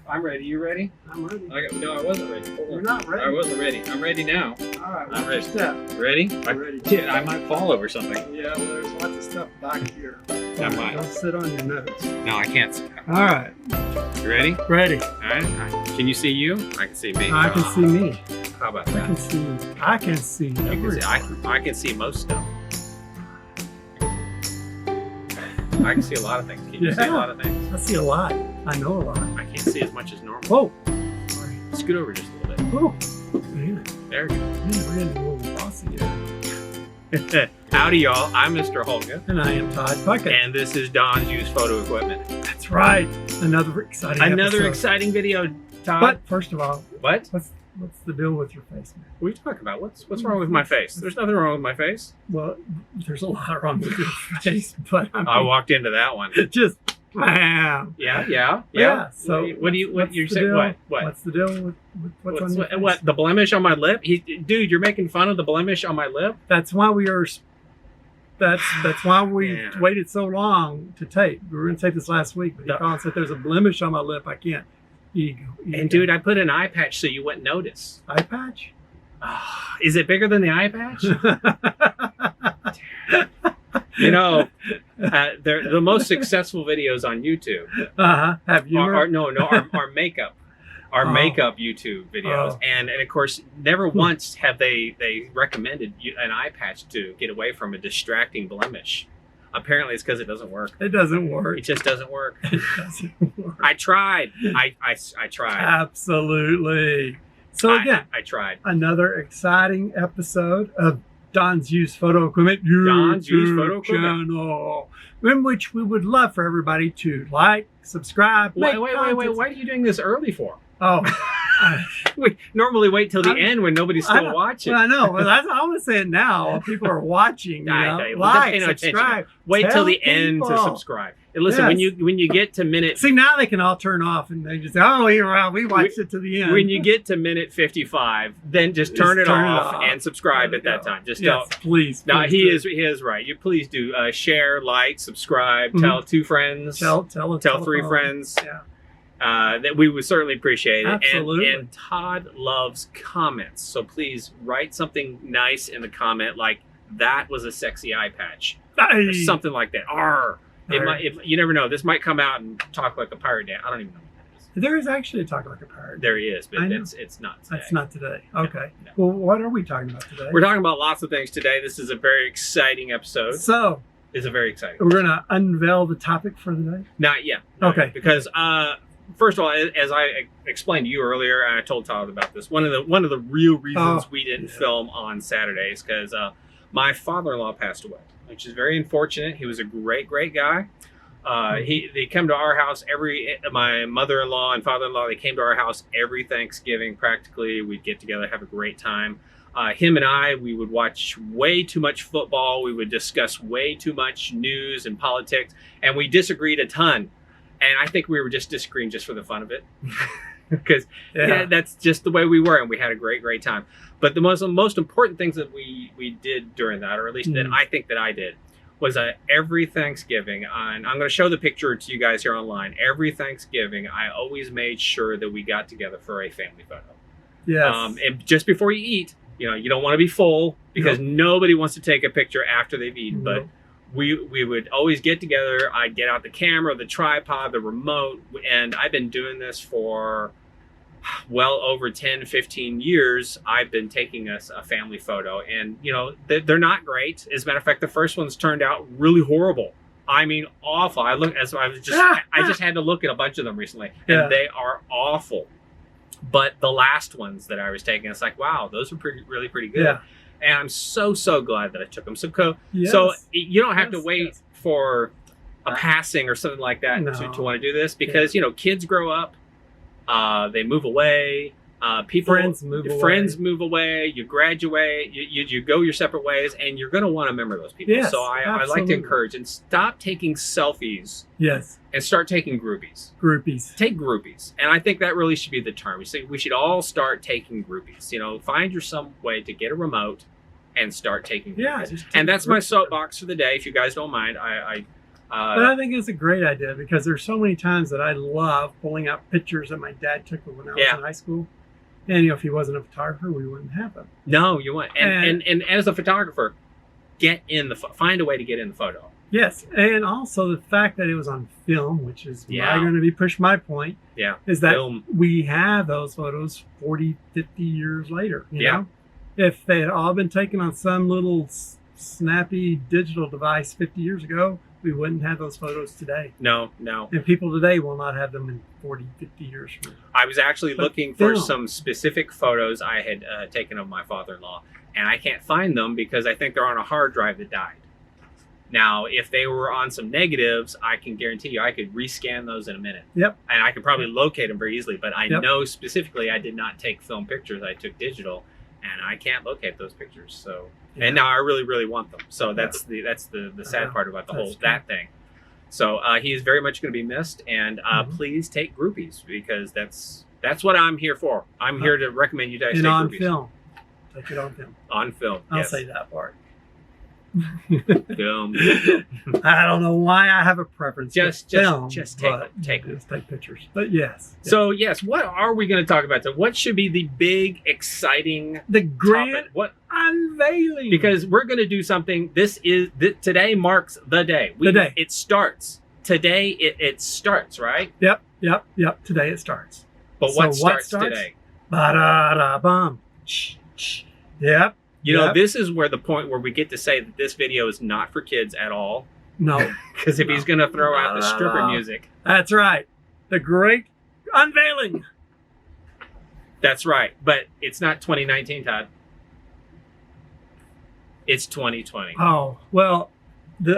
I'm ready. You ready? I'm ready. No, I wasn't ready. You're not ready. I wasn't ready. I'm ready now. All right. I'm ready. Step. Ready? Ready. I might fall over something. Yeah, well, there's lots of stuff back here. I might. Don't sit on your nose. No, I can't. All right. You ready? Ready. All right. Can you see you? I can see me. I can see me. How about I that? can see. I can see. You can everything. see I can see most stuff. I can see a lot of things. Can you see a lot of things? I see a lot. I know a lot. I can't see as much as normal. Whoa. Sorry. Scoot over just a little bit. Whoa. Man. There you go. Man, we're in a little bossy here. Howdy, y'all. I'm Mr. Holga. And I am Todd Puckett. And this is Don's Used Photo Equipment. That's right. Another exciting episode. Exciting video, Todd. But first of all, What? what's the deal with your face, man? What are you talking about? What's wrong with my face? There's nothing wrong with my face. Well, there's a lot wrong with your face, but I walked into that one. just bam. Yeah. So what do you the say? deal? What? What's the deal with what's on your face? What? The blemish on my lip? Dude, you're making fun of the blemish on my lip? That's why we are. That's why we Yeah. waited so long to tape. We were going to tape this last week, but Colin said there's a blemish on my lip. I can't. Ego. And dude, I put an eye patch so you wouldn't notice. eye patch. Is it bigger than the eye patch? You know, they're the most successful videos on YouTube. Have you? Our makeup. Our makeup YouTube videos, and of course, never once have they recommended an eye patch to get away from a distracting blemish. Apparently, it's because it doesn't work. It doesn't work. It just doesn't work. It doesn't work. I tried. I tried. Absolutely. So again, I tried. Another exciting episode of Don's Used Photo Equipment Don's Used Photo Equipment channel, in which we would love for everybody to like, subscribe. Wait. Why are you doing this early for? Oh, We normally wait till the end when nobody's still watching. Well, I know. Well, I want to say it now. People are watching. Like, subscribe. Wait till the end to subscribe. And listen, when you get to minute, see, now they can all turn off and they just say, "Oh, we watched it to the end." When you get to minute 55, then just turn it off and subscribe at that time. Just please. No, he is right. You please do share, like, subscribe, tell 2 friends, tell 3 friends. Yeah. That we would certainly appreciate it. Absolutely. And Todd loves comments. So please write something nice in the comment, like, that was a sexy eye patch. Or something like that. You never know. This might come out and talk like a pirate Dan. I don't even know what that is. There is actually a Talk Like a Pirate. There is, but it's not today. That's not today. Okay. No. Well, what are we talking about today? We're talking about lots of things today. This is a very exciting episode. So, it's a very exciting we're going to unveil the topic for the day? Not yet. Okay. Because first of all, as I explained to you earlier, and I told Todd about this, one of the real reasons we didn't film on Saturdays because my father-in-law passed away, which is very unfortunate. He was a great guy. They come to our house my mother-in-law and father-in-law, they came to our house every Thanksgiving practically. We'd get together, have a great time. Him and we would watch way too much football. We would discuss way too much news and politics, and we disagreed a ton. And I think we were just disagreeing just for the fun of it. Because that's just the way we were, and we had a great time. But the most important things that we did during that, or at least that I think that I did, was every Thanksgiving, and I'm going to show the picture to you guys here online. Every Thanksgiving, I always made sure that we got together for a family photo. Yes. And just before you eat, you don't want to be full because nobody wants to take a picture after they've eaten. But we would always get together. I'd get out the camera, the tripod, the remote, and I've been doing this for well over 10, 15 years. I've been taking a family photo, and they're not great. As a matter of fact, the first ones turned out really horrible. I mean, awful. I just had to look at a bunch of them recently, and they are awful. But the last ones that I was taking, it's like, wow, those are really pretty good. Yeah. And I'm so glad that I took them. So you don't have to wait for a passing or something like that to want to do this, because kids grow up, they move away, friends move away, you graduate, you go your separate ways, and you're going to want to remember those people. So I like to encourage, and stop taking selfies. Yes. And start taking groupies. Take groupies. And I think that really should be the term. We should all start taking groupies. Find some way to get a remote and start taking groupies. And that's my soapbox for the day. If you guys don't mind, But I think it's a great idea because there's so many times that I love pulling out pictures that my dad took when I was in high school. And, you know, if he wasn't a photographer, we wouldn't have them. No, you wouldn't. And as a photographer, find a way to get in the photo. Yes. And also the fact that it was on film, which is going to be push my point, is that we have those photos 40, 50 years later. You know? If they had all been taken on some little snappy digital device 50 years ago, we wouldn't have those photos today. No. And people today will not have them in 40, 50 years from now. I was actually looking for some specific photos I had taken of my father-in-law, and I can't find them because I think they're on a hard drive that died. Now, if they were on some negatives, I can guarantee you I could rescan those in a minute. Yep. And I could probably locate them very easily, but I know specifically I did not take film pictures. I took digital, and I can't locate those pictures. So. And now I really, really want them. So that's the sad part about the whole that thing. So he is very much going to be missed. And please take groupies because that's what I'm here for. I'm here to recommend you guys take on groupies. Film. Take it on film. On film. I'll say that part. Film. I don't know why I have a preference. Just take pictures. But yes. So yes, what are we going to talk about today? What should be the big, exciting, the grand topic? unveiling? Because we're going to do something. Today marks the day. The day it starts. Today it starts. Right. Yep. Today it starts. But what starts today? Ba-da-da-bum. Yep. You know, this is where the point where we get to say that this video is not for kids at all. No. Because if he's going to throw out the stripper music. That's right. The great unveiling. That's right. But it's not 2019, Todd. It's 2020. Oh, well,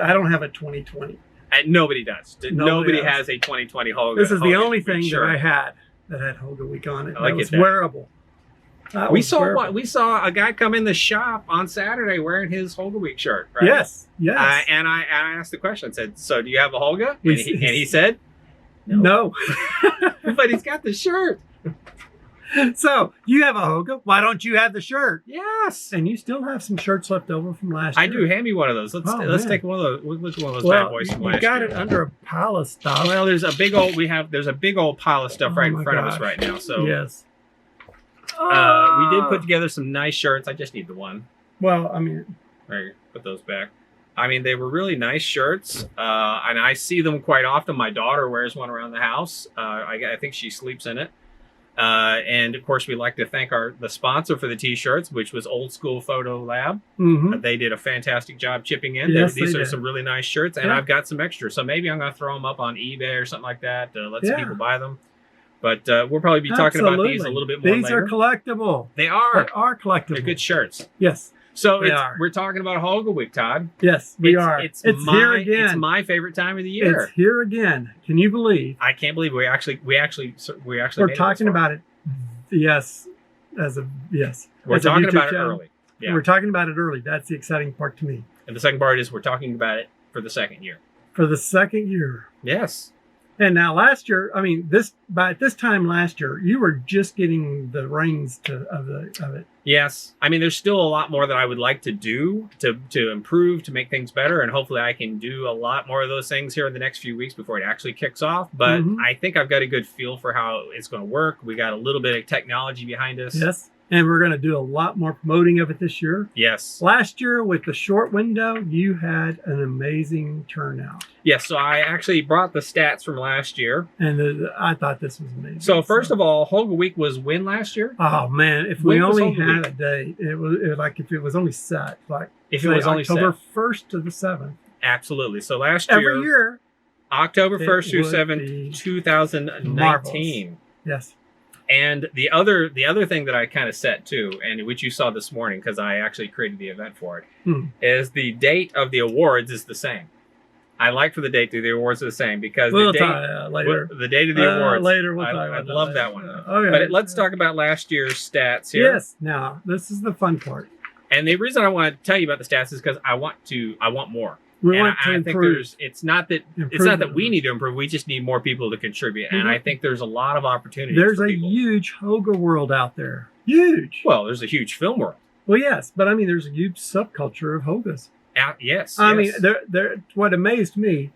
I don't have a 2020. And nobody does. Nobody has a 2020 Holga. This is the only thing that I had that had Holga Week on it. I like it was wearable. We saw a guy come in the shop on Saturday wearing his Holga Week shirt, right? Yes. And I asked the question, said, so do you have a Holga? And he said, no. But he's got the shirt. So, you have a Holga. Why don't you have the shirt? Yes. And you still have some shirts left over from last year. I do. Hand me one of those. Let's take one of those. Look at one of those bad boys from last year. You got it under a pile of stuff. Well, there's a big old pile of stuff right in front of us right now. So yes. We did put together some nice shirts. I just need the one. Well, I mean, right, put those back. I mean, they were really nice shirts, and I see them quite often. My daughter wears one around the house. I think she sleeps in it. And of course, we like to thank the sponsor for the t-shirts, which was Old School Photo Lab. Mm-hmm. They did a fantastic job chipping in. Yes, These are some really nice shirts, and I've got some extras. So maybe I'm going to throw them up on eBay or something like that to let some people buy them. But we'll probably be talking about these a little bit more later. These are collectible. They are. They are collectible. They're good shirts. Yes. So we're talking about Holga Week, Todd. Yes, we are. It's here again. It's my favorite time of the year. It's here again. Can you believe? I can't believe we actually. We're talking about it. Yes, yes. We're talking about it early. Yeah. We're talking about it early. That's the exciting part to me. And the second part is we're talking about it for the second year. For the second year. Yes. And now last year, I mean, by this time last year, you were just getting the reins of it. Yes. I mean, there's still a lot more that I would like to do to improve, to make things better. And hopefully I can do a lot more of those things here in the next few weeks before it actually kicks off. But I think I've got a good feel for how it's going to work. We got a little bit of technology behind us. Yes. And we're going to do a lot more promoting of it this year. Yes. Last year, with the short window, you had an amazing turnout. Yes. So I actually brought the stats from last year. And I thought this was amazing. So first of all, Holga Week was when last year? Oh, man. If we only had a date, it was like if it was only set. Like if it was only October 1st to the 7th. Absolutely. So last year. Every year. October 1st through 7th, 2019. Marvelous. Yes. And the other thing that I kind of set too, and which you saw this morning because I actually created the event for it, is the date of the awards is the same. I like for the date of the awards are the same because the date of the awards later. I love that one. Okay. But let's talk about last year's stats here. Yes. Now this is the fun part. And the reason I want to tell you about the stats is because I want more. We want to improve. It's not that we need to improve. We just need more people to contribute, and I think there's a lot of opportunities. There's a huge Holga world out there. Huge. Well, there's a huge film world. Well, yes, but I mean, there's a huge subculture of Holgas. Yes. I mean, what amazed me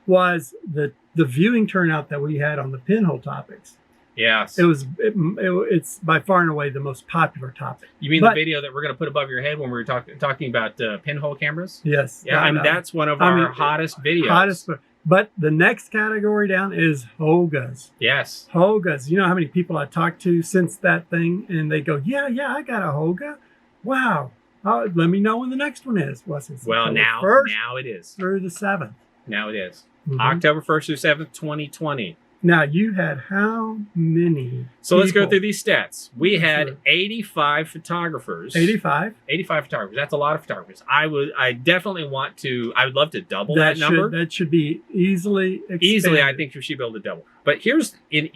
was the viewing turnout that we had on the pinhole topics. Yes. It's by far and away the most popular topic. You mean the video that we're going to put above your head when we were talking about pinhole cameras? Yes. Yeah, I mean, that's one of our hottest videos. But the next category down is Holgas. Yes. Holgas. You know how many people I talked to since that thing, and they go, yeah, I got a Holga. Wow. Let me know when the next one is. Well, now it is. Through the 7th. Now it is. Mm-hmm. October 1st through 7th, 2020. Now, you had how many? So let's go through these stats. We had 85 photographers. 85? 85 photographers. That's a lot of photographers. I would love to double that number. That should be easily expanded. Easily, I think we should be able to double. But here's the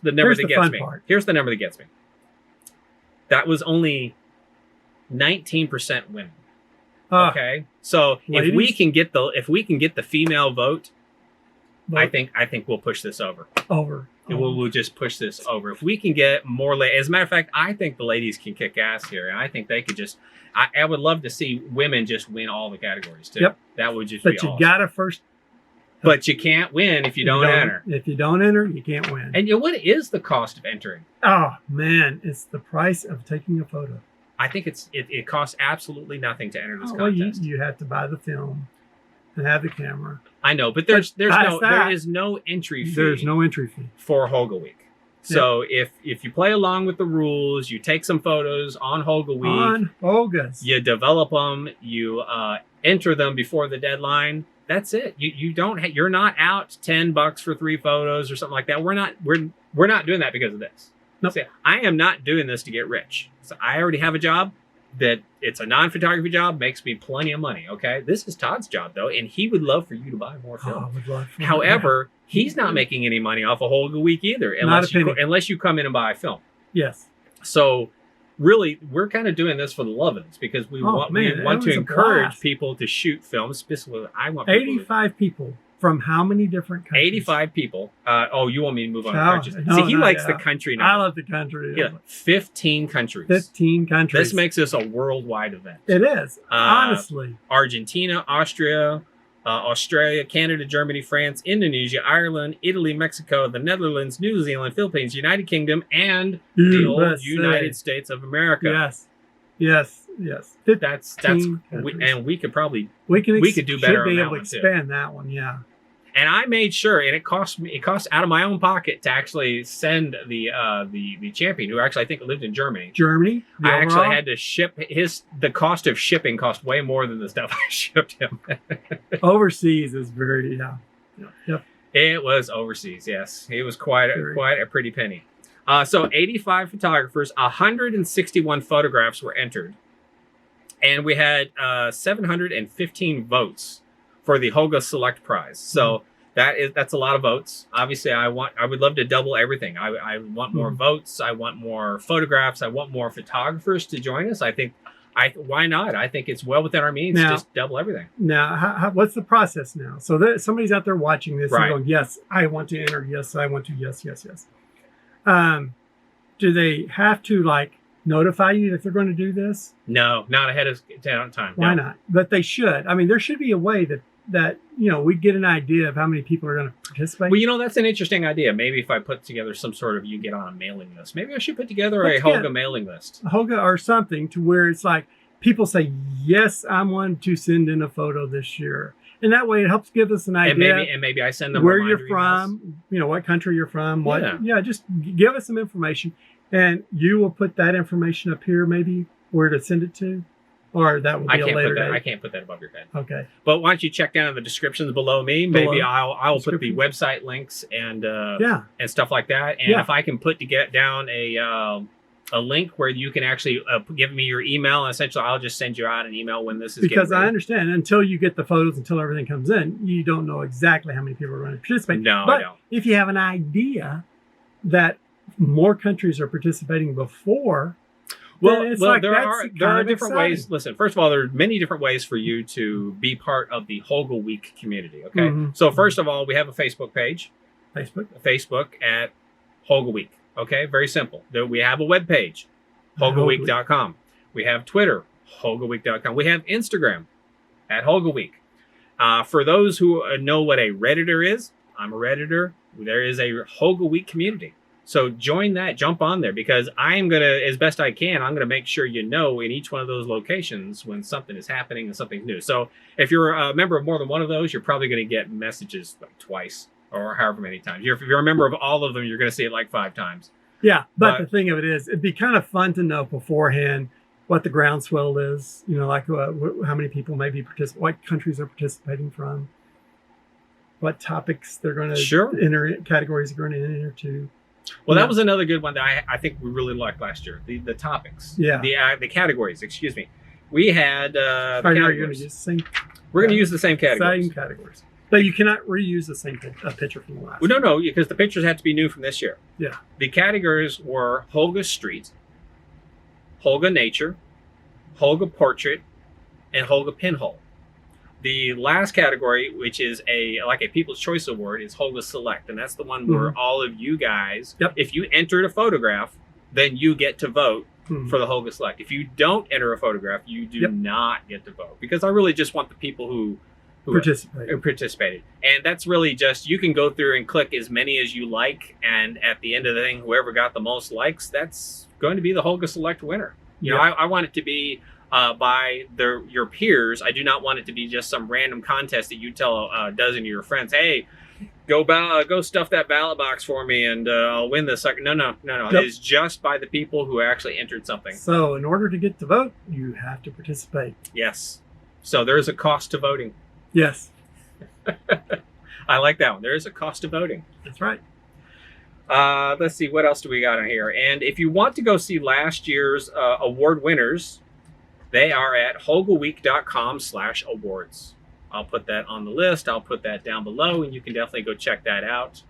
number that gets me. Here's the number that gets me. That was only 19% women. Okay? So ladies? if we can get the female vote, I think we'll push this over. We'll just push this over. If we can get more ladies, as a matter of fact, I think the ladies can kick ass here, and I think they could just. I would love to see women just win all the categories too. Yep, that would just. But be you gotta first. But you can't win if you don't enter. If you don't enter, you can't win. And what is the cost of entering? Oh man, it's the price of taking a photo. I think it costs absolutely nothing to enter this contest. You have to buy the film and have the camera. I know, but there is no entry fee. There's no entry fee for Holga Week. So if you play along with the rules, you take some photos on Holga Week. On Holgas. You develop them. You enter them before the deadline. That's it. You're not out $10 for 3 photos or something like that. We're not doing that because of this. Nope. See, I am not doing this to get rich. So I already have a job that it's a non-photography job, makes me plenty of money. Okay, this is Todd's job though, and he would love for you to buy more film. However, he's not making any money off of Holga Week either, unless you come in and buy a film. Yes. So really, we're kind of doing this for the love of this because we want to encourage people to shoot films. Specifically, I want 85 people from how many different countries? 85 people. You want me to move on to countries? See, he likes the country now. I love the country. Yeah, 15 countries. 15 countries. This makes this a worldwide event. It is, honestly. Argentina, Austria, Australia, Canada, Germany, France, Indonesia, Ireland, Italy, Mexico, the Netherlands, New Zealand, Philippines, United Kingdom, and the old United States of America. Yes. That's and we could probably we could do better on that one too. Expand that one, yeah. And I made sure, and it cost out of my own pocket to actually send the champion, who actually I think lived in Germany. I actually had to ship the cost of shipping cost way more than the stuff I shipped him. Overseas is very Yep. It was overseas, yes. It was quite a pretty penny. So 85 photographers, 161 photographs were entered. And we had 715 votes for the Holga Select Prize. So that's a lot of votes. Obviously, I would love to double everything. I want more votes. I want more photographs. I want more photographers to join us. Why not? I think it's well within our means to just double everything. Now, what's the process now? So somebody's out there watching this and going, yes, I want to enter. Yes, I want to. Yes. Do they have to notify you that they're going to do this? No, not ahead of time. Why not? But they should. I mean, there should be a way that we get an idea of how many people are going to participate. Well, that's an interesting idea. Maybe if I put together some sort of, you get on a mailing list. Maybe I should put together a Holga mailing list. Holga or something to where it's like people say, yes, I'm one to send in a photo this year. And that way it helps give us an idea. And maybe I send them where you're from, what country you're from. Just give us some information. And you will put that information up here, maybe where to send it to, or that will be a later date. I can't put that above your head. Okay. But why don't you check down in the descriptions below me? Maybe I'll put the website links and stuff like that. And if I can put down a link where you can actually give me your email, and essentially I'll just send you out an email when this is because I understand until you get the photos, until everything comes in, you don't know exactly how many people are going to participate. No, but I don't. If you have an idea that more countries are participating before. There are different ways. Listen, first of all, there are many different ways for you to be part of the Holga Week community. Okay, so first of all, we have a Facebook page. Facebook at Holga Week. Okay, very simple. We have a web page, holgaweek.com. We have Twitter, holgaweek.com. We have Instagram at Holga Week. For those who know what a Redditor is, I'm a Redditor. There is a Holga Week community. So join that, jump on there, because I am going to, as best I can, I'm going to make sure you know in each one of those locations when something is happening and something's new. So if you're a member of more than one of those, you're probably going to get messages like twice or however many times. If you're a member of all of them, you're going to see it like 5 times. Yeah, but the thing of it is, it'd be kind of fun to know beforehand what the groundswell is, you know, like how many people may be participating, what countries are participating from, what topics they're going to enter, categories they're going to enter to. Well, that was another good one that I think we really liked last year. The topics. Yeah. The categories, excuse me. We had are you going to use the same? We're going to use the same categories. Same categories. But you cannot reuse the same picture from the last one. No, because the pictures had to be new from this year. Yeah. The categories were Holga Street, Holga Nature, Holga Portrait, and Holga Pinhole. The last category, which is like a People's Choice Award, is Holga Select. And that's the one where all of you guys, if you entered a photograph, then you get to vote for the Holga Select. If you don't enter a photograph, you do not get to vote. Because I really just want the people who participated. And that's really just, you can go through and click as many as you like. And at the end of the thing, whoever got the most likes, that's going to be the Holga Select winner. You know, I want it to be by your peers. I do not want it to be just some random contest that you tell a dozen of your friends, hey, go stuff that ballot box for me and I'll win this. No. It is just by the people who actually entered something. So in order to get to vote, you have to participate. Yes. So there's a cost to voting. Yes. I like that one. There is a cost to voting. That's right. Let's see, what else do we got on here? And if you want to go see last year's award winners, they are at holgaweek.com/awards. I'll put that on the list. I'll put that down below, and you can definitely go check that out.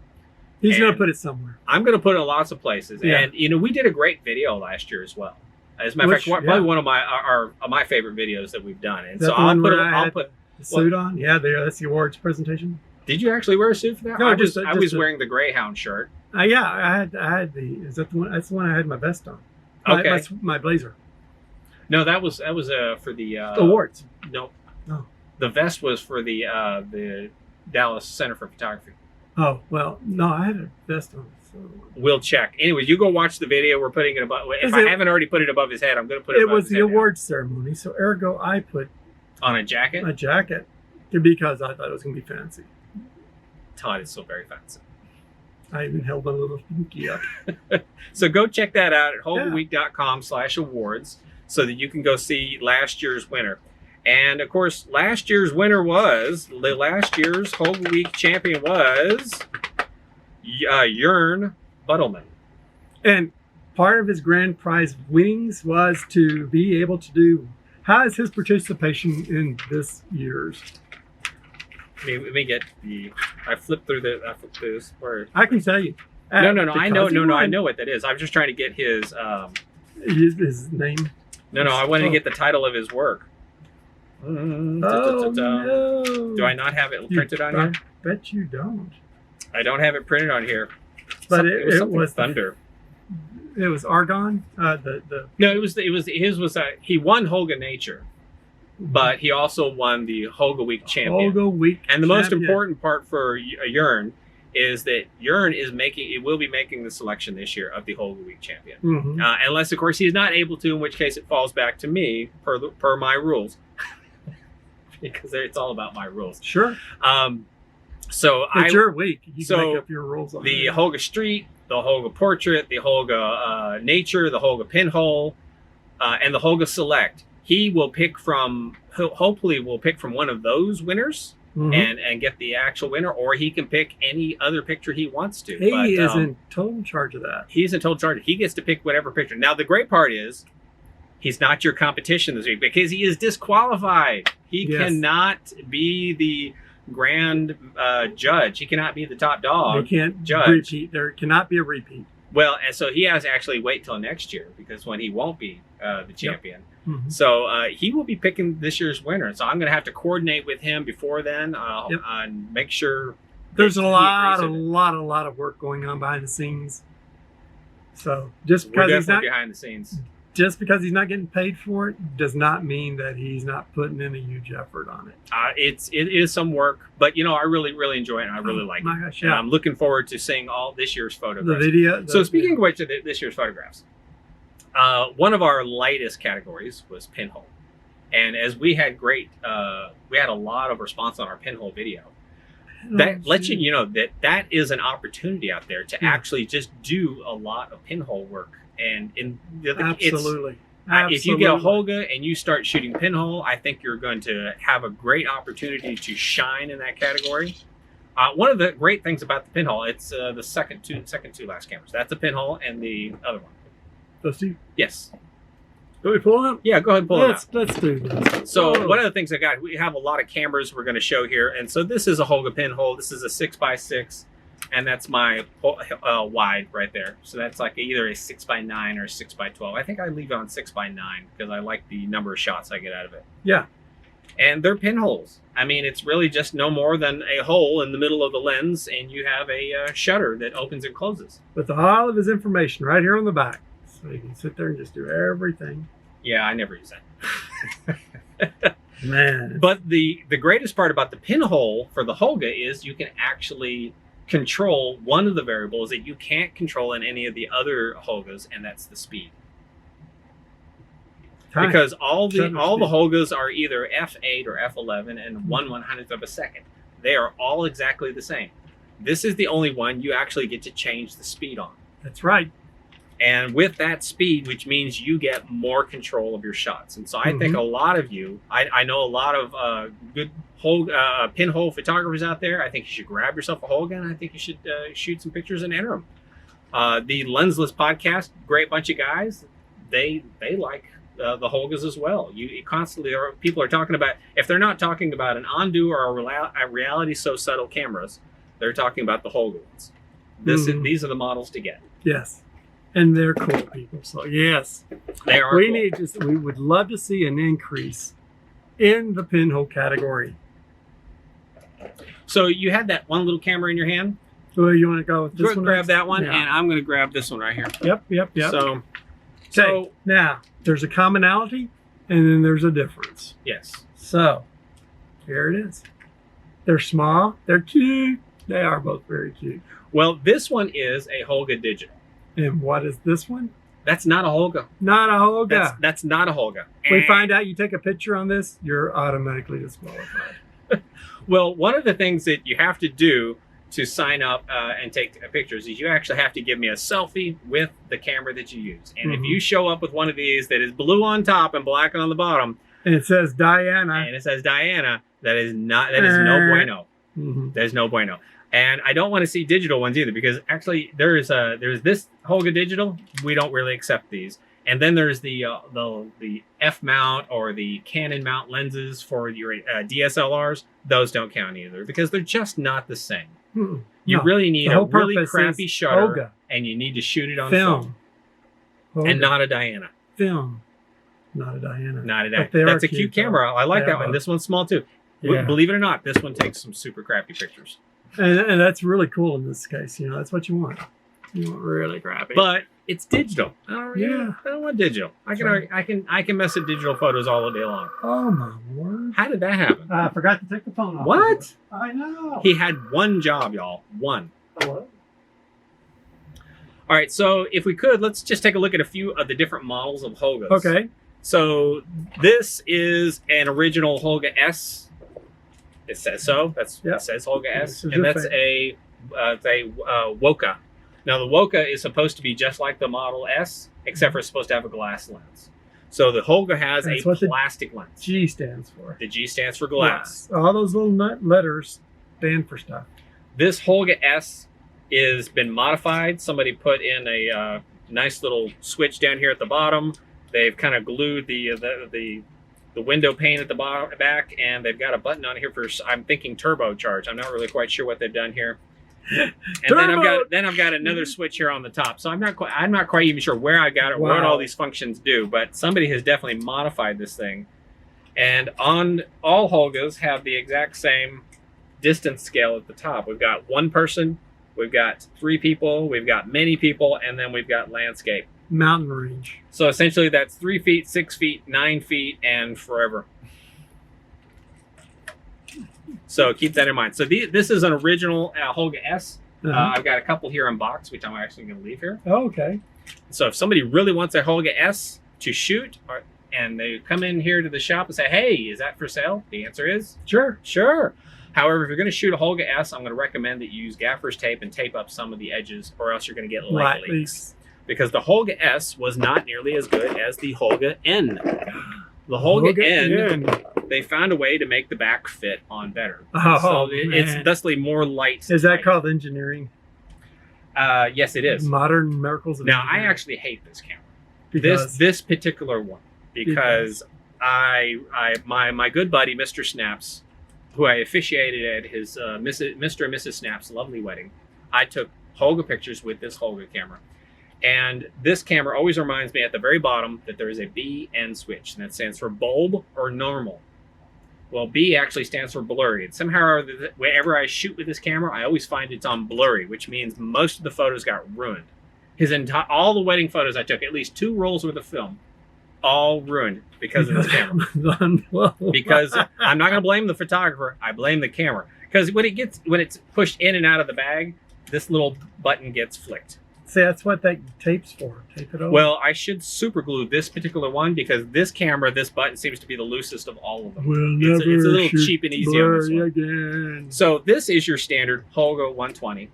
He's going to put it somewhere. I'm going to put it in lots of places. Yeah. And, you know, we did a great video last year as well. As a matter of fact, probably one of my favorite videos that we've done. And so I'll put the suit on. Yeah, that's the awards presentation. Did you actually wear a suit for that? No, I was wearing the Greyhound shirt. Yeah, I had the. Is that the one? That's the one I had my vest on. Okay. My blazer. No, that was for the awards. No. The vest was for the Dallas Center for Photography. Oh well, no, I had a vest on. So. We'll check. Anyways, you go watch the video. We're putting it above. If I haven't already put it above his head, I'm going to put it. Above his head. It was the awards ceremony, so ergo I put on a jacket. A jacket, because I thought it was going to be fancy. Todd is so very fancy. I even held my little pinky up. So go check that out at holgaweek.com/awards so that you can go see last year's winner. And of course, last year's winner last year's Holga Week champion was Yörn Buttelmann. And part of his grand prize winnings was to be able to do, how is his participation in this year's? Let me get I flipped through this word. I can tell you. No. I know what that is. I'm just trying to get his name. No. I wanted to get the title of his work. No. Do I not have it printed on here? I bet you don't. I don't have it printed on here. But it was Thunder. It was Argon. No, it was his was he won Holga Nature. But he also won the Holga Week champion. Holga Week and the most important part for Yörn is that Yörn will be making the selection this year of the Holga Week champion. Mm-hmm. Unless, of course, he's not able to, in which case it falls back to me per my rules. Because it's all about my rules. Sure. So it's your week. You can make up your rules on the Holga Street, the Holga Portrait, the Holga Nature, the Holga Pinhole, and the Holga Select. He will hopefully pick from one of those winners and get the actual winner, or he can pick any other picture he wants to. He is in total charge of that. He's in total charge. He gets to pick whatever picture. Now, the great part is he's not your competition this week because he is disqualified. He cannot be the grand judge. He cannot be the top dog. He can't judge. Repeat. There cannot be a repeat. Well, and so he has to actually wait till next year because when he won't be the champion. Yep. Mm-hmm. So he will be picking this year's winner. So I'm going to have to coordinate with him before then and make sure. There's a lot of work going on behind the scenes. So just because he's not behind the scenes. just because he's not getting paid for it does not mean that he's not putting in a huge effort on it. It is some work, but you know, I really enjoy it. And I really like it. Gosh, and I'm looking forward to seeing all this year's photographs. The video. So speaking of which, this year's photographs, one of our lightest categories was pinhole, and as we had a lot of response on our pinhole video. That lets you know that is an opportunity out there to actually just do a lot of pinhole work. And Absolutely. If you get a Holga and you start shooting pinhole, I think you're going to have a great opportunity to shine in that category. One of the great things about the pinhole, it's the second two last cameras. That's a pinhole, and the other one. Those two? Yes. Can we pull them? Yeah, go ahead and pull them out. Let's do this. So one of the things we have a lot of cameras we're going to show here, and so this is a Holga pinhole. This is a 6x6. And that's my wide right there. So that's like either a 6x9 or a 6x12. I think I leave it on 6x9 because I like the number of shots I get out of it. Yeah. And they're pinholes. I mean, it's really just no more than a hole in the middle of the lens, and you have a shutter that opens and closes. With all of his information right here on the back. So you can sit there and just do everything. Yeah, I never use that. Man. But the greatest part about the pinhole for the Holga is you can actually control one of the variables that you can't control in any of the other Holgas, and that's the speed. Time. Because all the Holgas are either f8 or f11 and 1/100th of a second. They are all exactly the same. This is the only one you actually get to change the speed on. That's right. And with that speed, which means you get more control of your shots. And so I think a lot of you, I know a lot of good pinhole photographers out there. I think you should grab yourself a Holga, and I think you should shoot some pictures and enter them. The Lensless podcast, great bunch of guys. They like the Holgas as well. People are talking about, if they're not talking about an Ondu or a reality so subtle cameras, they're talking about the Holga ones. These are the models to get. Yes. And they're cool people. So yes, they are. We would love to see an increase in the pinhole category. So you had that one little camera in your hand. Well, you want to go with this one? Grab that one, and I'm going to grab this one right here. Yep. So now there's a commonality, and then there's a difference. Yes. So here it is. They're small. They're cute. They are both very cute. Well, this one is a Holga digital. And what is this one? That's not a Holga. Not a Holga. That's not a Holga. We find out you take a picture on this, you're automatically disqualified. Well, one of the things that you have to do to sign up and take pictures is you actually have to give me a selfie with the camera that you use. And if you show up with one of these that is blue on top and black on the bottom, and it says Diana, that is no bueno. There's no bueno. And I don't want to see digital ones either, because actually there's this Holga digital. We don't really accept these. And then there's the F mount or the Canon mount lenses for your DSLRs. Those don't count either, because they're just not the same. You really need a really crappy shutter, and you need to shoot it on film. And not a Diana. Film. Not a Diana. Not a Diana. That's a cute camera. I like that one. This one's small too. Yeah. Believe it or not, this one takes some super crappy pictures. And that's really cool in this case. You know, that's what you want. You want really crappy. But it's digital. I don't want digital. I can mess with digital photos all day long. Oh my word! How did that happen? I forgot to take the phone off. What? I know. He had one job, y'all. One. Hello. All right. So if we could, let's just take a look at a few of the different models of Holgas. Okay. So this is an original Holga S. It says so. It says Holga S, and that's a Woka. Now the Woka is supposed to be just like the Model S, except for it's supposed to have a glass lens. So the Holga has a plastic lens. G stands for. The G stands for glass. All those little letters stand for stuff. This Holga S has been modified. Somebody put in a nice little switch down here at the bottom. They've kind of glued the window pane at the back, and they've got a button on here for, I'm thinking, turbocharge. I'm not really quite sure what they've done here. And then I've got another switch here on the top. So I'm not quite even sure where I got it, what all these functions do, but somebody has definitely modified this thing. And on all Holgas have the exact same distance scale at the top. We've got one person, we've got 3 people, we've got many people, and then we've got landscape. mountain range. So essentially that's 3 feet, 6 feet, 9 feet, and forever. So keep that in mind. So this is an original Holga S. I've got a couple here in box, which I'm actually going to leave here. Oh, okay. So if somebody really wants a Holga S to shoot, and they come in here to the shop and say, hey, is that for sale? The answer is sure. Sure. However, if you're going to shoot a Holga S, I'm going to recommend that you use gaffer's tape and tape up some of the edges, or else you're going to get light leaks. Because the Holga S was not nearly as good as the Holga N. The Holga N, they found a way to make the back fit on better. Oh, so it's thusly more light. Is that called engineering? Yes, it is. Modern miracles of engineering. Now, I actually hate this camera. This particular one. Because my good buddy, Mr. Snaps, who I officiated at his Mr. and Mrs. Snaps' lovely wedding, I took Holga pictures with this Holga camera. And this camera always reminds me at the very bottom that there is a B N switch, and that stands for bulb or normal. Well, B actually stands for blurry. And somehow, whenever I shoot with this camera, I always find it's on blurry, which means most of the photos got ruined. All the wedding photos I took, at least 2 rolls worth of film, all ruined because of this camera. Because I'm not going to blame the photographer. I blame the camera. Because when it's pushed in and out of the bag, this little button gets flicked. See, that's what that tape's for. Tape it over. Well, I should super glue this particular one because this camera, this button seems to be the loosest of all of them. It's a little cheap and easy on this one. Again. So this is your standard Holga 120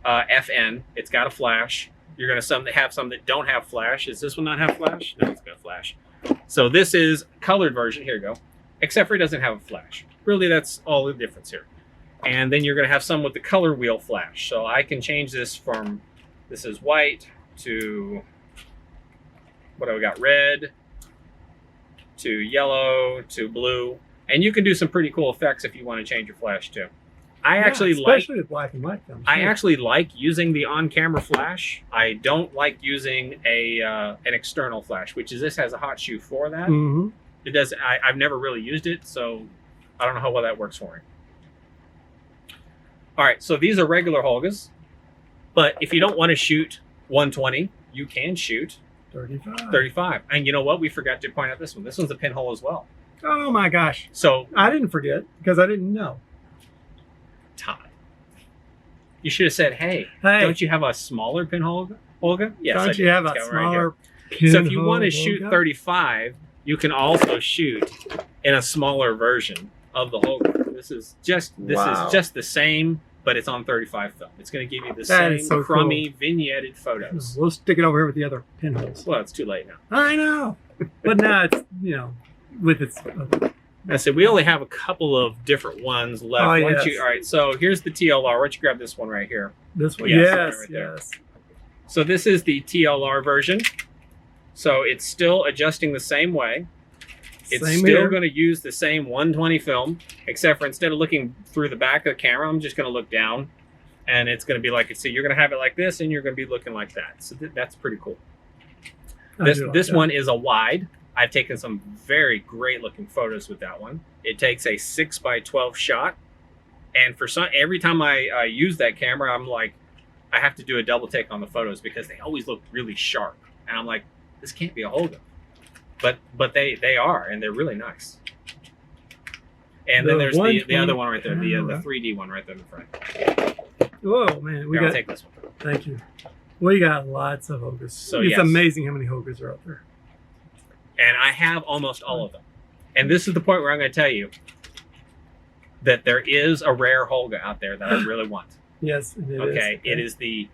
FN. It's got a flash. You're going to have some that don't have flash. Does this one not have flash? No, it's got flash. So this is colored version. Here you go. Except for it doesn't have a flash. Really, that's all the difference here. And then you're going to have some with the color wheel flash. So I can change this from, this is white, to, what do we got, red, to yellow, to blue. And you can do some pretty cool effects if you want to change your flash too. Especially with black and white films. I actually like using the on-camera flash. I don't like using an external flash, which is this has a hot shoe for that. It does. I've never really used it, so I don't know how well that works for me. All right, so these are regular Holgas, but if you don't want to shoot 120, you can shoot 35. And you know what? We forgot to point out this one. This one's a pinhole as well. Oh my gosh! So I didn't forget because I didn't know. Todd, you should have said, hey, don't you have a smaller pinhole, Holga? Yes, don't you have a smaller pinhole? So if you want to shoot 35, you can also shoot in a smaller version of the Holga. This is just the same, but it's on 35 film. It's going to give you the same crummy vignetted photos. We'll stick it over here with the other pinholes. Well, it's too late now. I know, but now it's with its. I said we only have a couple of different ones left. Oh, yes. All right, so here's the TLR. Why don't you grab this one right here? This one, yes. So this is the TLR version. So it's still adjusting the same way. It's still going to use the same 120 film, except for instead of looking through the back of the camera, I'm just going to look down, and it's going to be like, so you're going to have it like this, and you're going to be looking like that. So that's pretty cool. This one is a wide. I've taken some very great looking photos with that one. It takes a 6x12 shot. And every time I use that camera, I'm like, I have to do a double take on the photos because they always look really sharp. And I'm like, this can't be a Holga. But they are, and they're really nice. And then there's the other one right there, the 3D one right there in the front. Whoa, man. I'll take this one. Thank you. We got lots of Holgas. So it's amazing how many Holgas are out there. And I have almost all of them. And this is the point where I'm going to tell you that there is a rare Holga out there that I really want. Yes, it is. Okay, it is the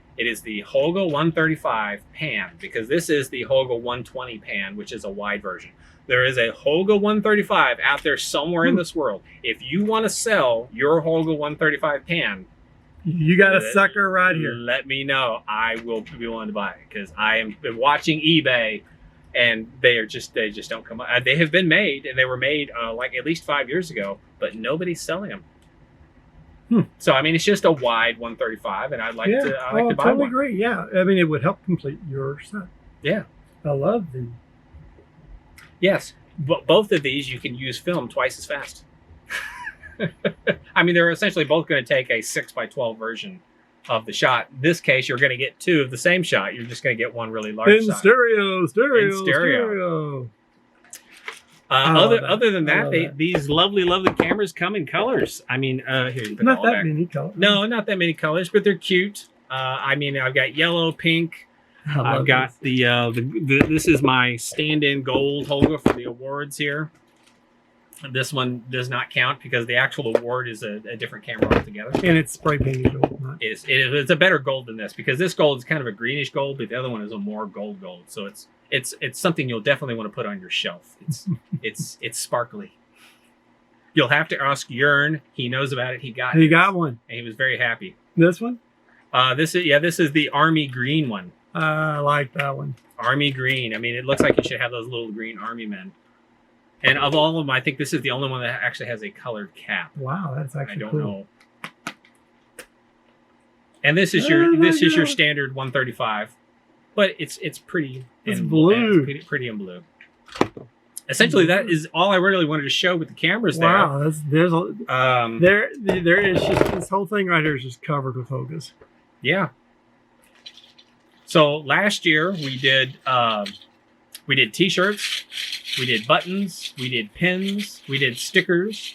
Holga 135 pan, because this is the Holga 120 pan, which is a wide version. There is a Holga 135 out there somewhere in this world. If you want to sell your Holga 135 pan, you got a sucker right here. Let me know. I will be willing to buy it because I am watching eBay. And they just don't come up. They have been made, and they were made like at least 5 years ago, but nobody's selling them. So I mean, it's just a wide 135, and I'd like to buy one. Totally agree. Yeah, I mean, it would help complete your set. Yeah, I love the. Yes, but both of these you can use film twice as fast. I mean, they're essentially both going to take a 6x12 version of the shot. In this case, you're going to get 2 of the same shot. You're just going to get one really large shot. Stereo. Other than that, these lovely cameras come in colors. I mean, here, you put not that many colors. No, not that many colors, but they're cute. I mean, I've got yellow, pink. I've got this is my stand-in gold Holga for the awards here. This one does not count because the actual award is a different camera altogether. And it's spray painted gold. It's a better gold than this because this gold is kind of a greenish gold, but the other one is a more gold. So it's something you'll definitely want to put on your shelf. It's sparkly. You'll have to ask Yörn. He knows about it. He got one, and he was very happy. This one? This is the army green one. I like that one. Army green. I mean, it looks like you should have those little green army men. And of all of them, I think this is the only one that actually has a colored cap. Wow, that's actually cool. I don't know. And this is your standard 135, but it's pretty. It's blue. It's pretty in blue. Essentially, that is all I really wanted to show with the cameras there. Wow, there is just this whole thing right here is just covered with Holgas. Yeah. So last year we did T-shirts, we did buttons, we did pins, we did stickers.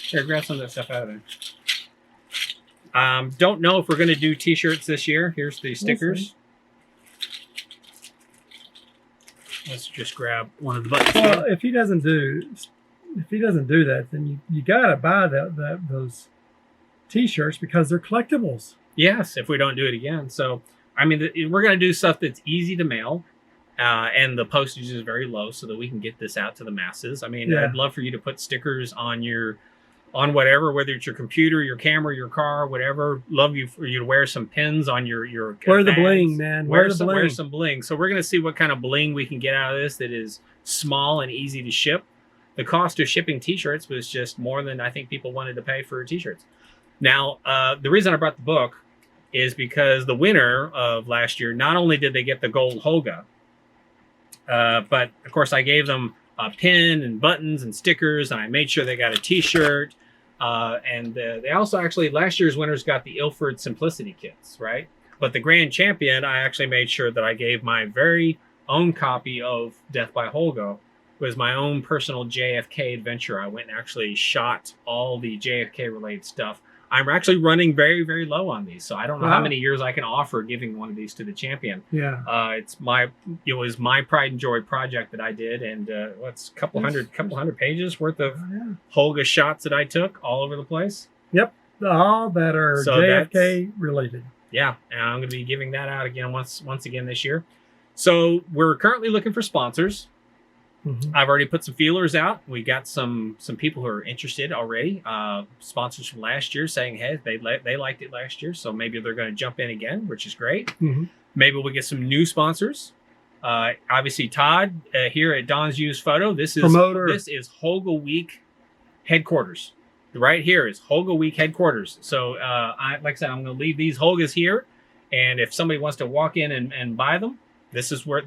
Here, grab some of that stuff out of there. Don't know if we're going to do T-shirts this year. Here's the stickers. Let's just grab one of the buttons. Well, if he doesn't do that, then you gotta buy those T-shirts because they're collectibles. Yes, if we don't do it again. So, I mean, we're going to do stuff that's easy to mail. And the postage is very low so that we can get this out to the masses. I mean, I'd love for you to put stickers on whatever, whether it's your computer, your camera, your car, whatever. Love for you to wear some pins on your Wear the bling, man. Wear some bling. So we're going to see what kind of bling we can get out of this that is small and easy to ship. The cost of shipping T-shirts was just more than I think people wanted to pay for T-shirts. Now, the reason I brought the book is because the winner of last year, not only did they get the gold Holga, but of course I gave them a pin and buttons and stickers, and I made sure they got a T-shirt. And they also actually, last year's winners got the Ilford Simplicity kits, right? But the grand champion, I actually made sure that I gave my very own copy of Death by Holga. It was my own personal JFK adventure. I went and actually shot all the JFK related stuff. I'm actually running very, very low on these, so I don't know how many years I can offer giving one of these to the champion. Yeah, it was my pride and joy project that I did, and what's a couple hundred pages worth of Holga shots that I took all over the place. Yep, all that are JFK related. Yeah, and I'm going to be giving that out again once again this year. So we're currently looking for sponsors. Mm-hmm. I've already put some feelers out. We got some people who are interested already. Sponsors from last year saying, hey, they liked it last year, so maybe they're going to jump in again, which is great. Mm-hmm. Maybe we'll get some new sponsors. Obviously, Todd here at Don's Used Photo. This is Holga Week headquarters. Right here is Holga Week headquarters. So, like I said, I'm going to leave these Holgas here, and if somebody wants to walk in and buy them, this is where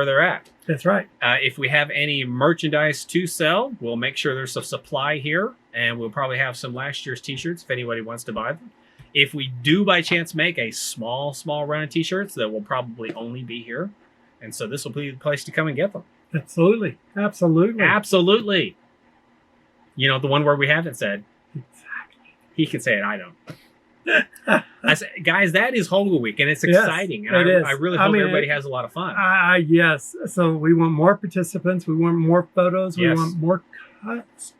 they're at. That's right. If we have any merchandise to sell, we'll make sure there's a supply here, and we'll probably have some last year's T-shirts if anybody wants to buy them. If we do by chance make a small run of T-shirts, that will probably only be here, and so this will be the place to come and get them. Absolutely. You know, the one where we haven't said. Exactly. He can say it. I don't. I say, guys, that is Holga Week, and it's exciting. Yes, and I really hope everybody has a lot of fun. Yes. So we want more participants. We want more photos. We want more cuts.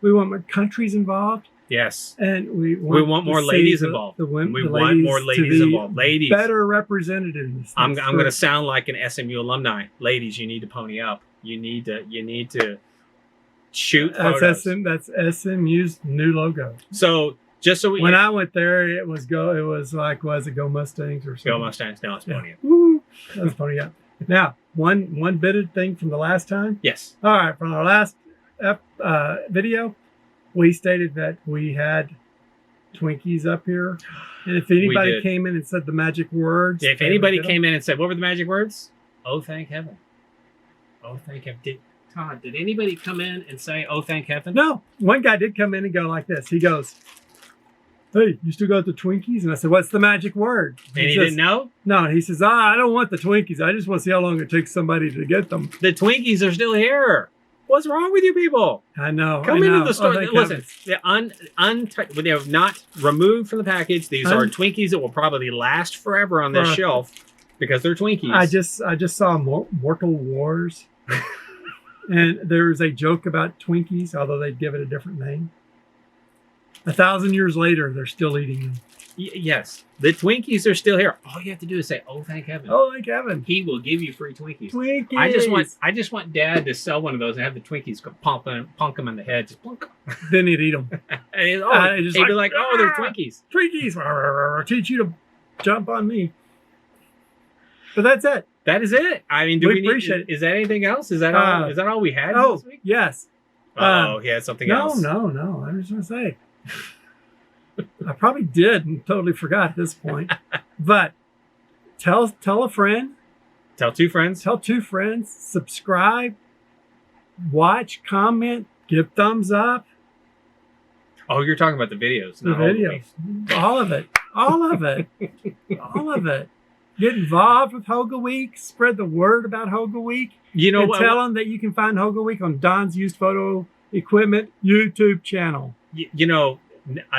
We want more countries involved. Yes. And we want more ladies involved. We want more ladies involved. Ladies. Better represented in this. I'm going to sound like an SMU alumni. Ladies, you need to pony up. You need to shoot photos. That's SMU's new logo. So just so when I went there, it was Go Mustangs or something. Go Mustangs. No, it's Pony Up. Woo! That's Pony Up. Now, one bitted thing from the last time. Yes. All right, from our last video, we stated that we had Twinkies up here, and if anybody came in and said the magic words, if anybody came in and said, what were the magic words? Oh, thank heaven. Oh, thank heaven. Todd, did anybody come in and say, oh, thank heaven? No. One guy did come in and go like this. He goes, hey, you still got the Twinkies? And I said, what's the magic word? And he didn't know? No, and he says, I don't want the Twinkies. I just want to see how long it takes somebody to get them. The Twinkies are still here. What's wrong with you people? I know. Come into the store. Listen, they have not removed from the package. These are Twinkies that will probably last forever on this shelf because they're Twinkies. I just saw Mortal Wars. And there's a joke about Twinkies, although they'd give it a different name. 1,000 years later, they're still eating them. Yes, the Twinkies are still here. All you have to do is say, "Oh, thank heaven!" Oh, thank heaven! He will give you free Twinkies. Twinkies. I just want Dad to sell one of those and have the Twinkies punk them in the head, just plunk. Then he'd eat them. And he'd be like, "Oh, they're Twinkies." Twinkies. Teach you to jump on me. But that's it. That is it. I mean, do we appreciate it? Is that anything else? Is that all? Is that all we had this week? Yes. He had something else. No. I was going to say. I probably did and totally forgot at this point. But tell a friend. Tell two friends. Tell two friends. Subscribe. Watch. Comment. Give thumbs up. Oh, you're talking about the videos. The videos. All of it. All of it. All of it. Get involved with Holga Week. Spread the word about Holga Week. You know what? Tell them that you can find Holga Week on Don's Used Photo Equipment YouTube channel. You know,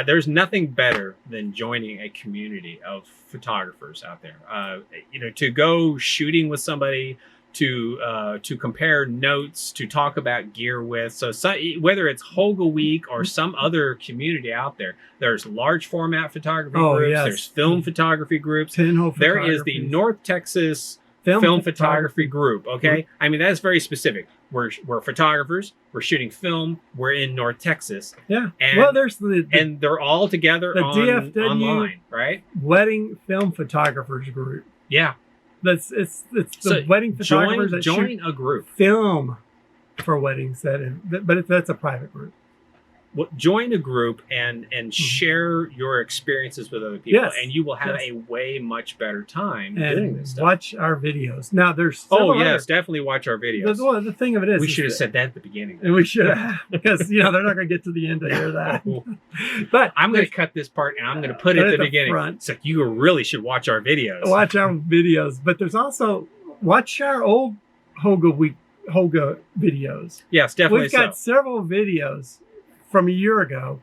there's nothing better than joining a community of photographers out there. You know, to go shooting with somebody, to compare notes, to talk about gear with. So whether it's Holga Week or some other community out there, there's large format photography groups. Yes. There's film photography groups. There is the North Texas film photography group. Okay, I mean that's very specific. We're photographers. We're shooting film. We're in North Texas. Yeah. And, there's and they're all together DFW online, right? Wedding Film Photographers Group. Yeah. It's the wedding photographers that join a group. Film for weddings that's a private group. Well, join a group and share your experiences with other people, and you will have a way much better time doing this stuff. Watch our videos. Now, there's definitely watch our videos. The thing of it is, we should have said that at the beginning, and we should have because they're not going to get to the end to hear that. But I'm going to cut this part and I'm going to put it at the beginning. Front. So you really should watch our videos. Watch our videos, but there's also watch our old Holga videos. Yes, definitely. We've got several videos from a year ago.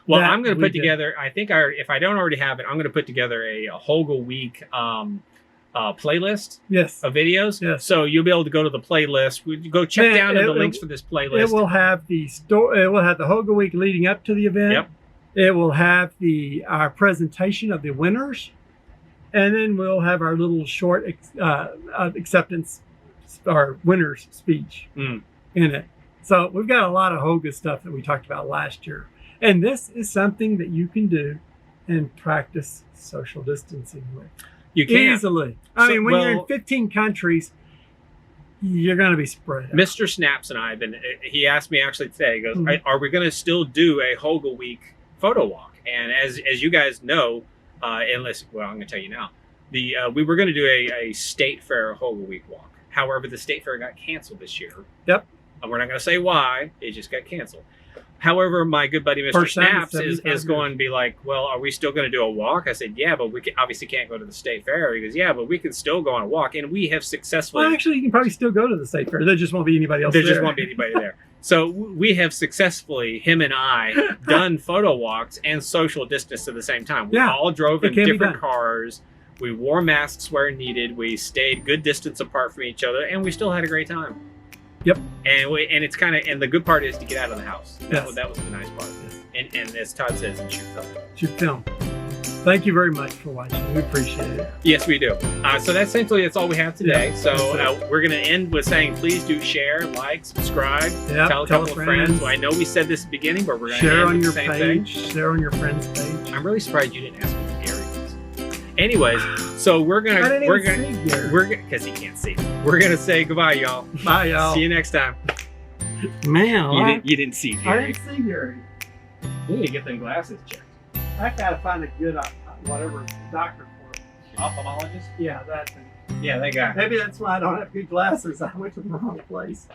Well, I'm going to put together, I think if I don't already have it, I'm going to put together a Holga Week playlist of videos. Yes. So you'll be able to go to the playlist. Go check down in the links for this playlist. It will have it will have the Holga Week leading up to the event. Yep. It will have our presentation of the winners. And then we'll have our little short acceptance or winner's speech in it. So we've got a lot of Holga stuff that we talked about last year. And this is something that you can do and practice social distancing with. You can. Easily. I mean, when you're in 15 countries, you're going to be spread out. Mr. Snaps and I have been, he asked me actually today, he goes, are we going to still do a Holga Week photo walk? And as you guys know, I'm going to tell you now, we were going to do a State Fair Holga Week walk. However, the State Fair got canceled this year. Yep. We're not going to say why. It just got canceled. However, my good buddy Mr. Snaps is going to be like, well, are we still going to do a walk? I said, yeah, but we obviously can't go to the State Fair. He goes, yeah, but we can still go on a walk. And we have successfully... Well, actually, you can probably still go to the State Fair. There just won't be anybody else there. There just won't be anybody there. So we have successfully, him and I, done photo walks and social distance at the same time. We all drove in different cars. We wore masks where needed. We stayed good distance apart from each other. And we still had a great time. Yep. And it's kind of, and the good part is to get out of the house. That was the nice part. Yes. And as Todd says, shoot film. Shoot film. Thank you very much for watching. We appreciate it. Yes, we do. So that's all we have today. So we're going to end with saying, please do share, like, subscribe, tell a couple of friends. Well, I know we said this at the beginning, but we're going to end with the same thing. Share on your friend's page. I'm really surprised you didn't ask me what Gary is. Anyways, so because he can't see. We're gonna say goodbye, y'all. Bye, y'all. See you next time. Man, you didn't see Gary. I didn't see Gary. You need to get them glasses checked. I gotta find a good whatever doctor for it. Ophthalmologist? Yeah, that thing. Yeah, that guy. Maybe that's why I don't have good glasses. I went to the wrong place.